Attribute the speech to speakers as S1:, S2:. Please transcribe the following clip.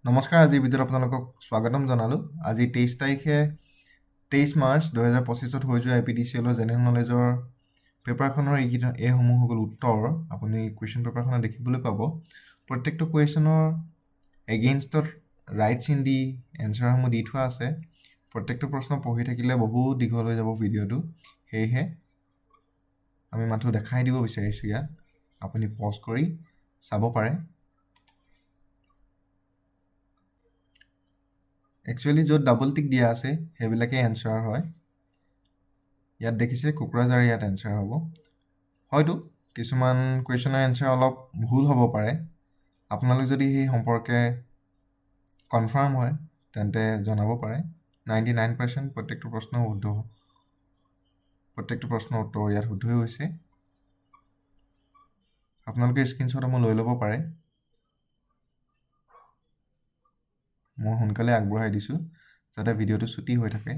S1: নমস্কাৰ, আজিৰ ভিডিঅ'ত আপোনালোকক স্বাগতম জনালোঁ। আজি 23 মাৰ্চ 2025 হৈ যোৱা APDCL জেনেৰেল নলেজৰ পেপাৰখনৰ এইসমূহ হৈ গ'ল উত্তৰ। আপুনি কুৱেশ্যন পেপাৰখনত দেখিবলৈ পাব। প্ৰত্যেকটো কুৱেশ্যনৰ এগেইনষ্টত ৰাইট চিন দি এনচাৰসমূহ দি থোৱা আছে। প্ৰত্যেকটো প্ৰশ্ন পঢ়ি থাকিলে বহু দীঘল হৈ যাব ভিডিঅ'টো, সেয়েহে আমি মাথো দেখাই দিব বিচাৰিছোঁ ইয়াত। আপুনি পজ কৰি চাব পাৰে। একচুৱেলি য'ত ডাবল টিক দিয়া আছে সেইবিলাকে এনচাৰ হয়। ইয়াত দেখিছে কোকৰাঝাৰ ইয়াত এনচাৰ হ'ব। হয়তো কিছুমান কুৱেশ্যনৰ এনচাৰ অলপ ভুল হ'ব পাৰে। আপোনালোক যদি সেই সম্পৰ্কে কনফাৰ্ম হয় তেন্তে জনাব পাৰে। 99% প্ৰত্যেকটো প্ৰশ্নৰ উত্তৰ ইয়াত শুদ্ধই হৈছে। আপোনালোকে স্ক্ৰীনশ্বটসমূহ লৈ ল'ব পাৰে। মই সোনকালে আগবঢ়াই দিছোঁ যাতে ভিডিঅ'টো ছুটি হৈ থাকে।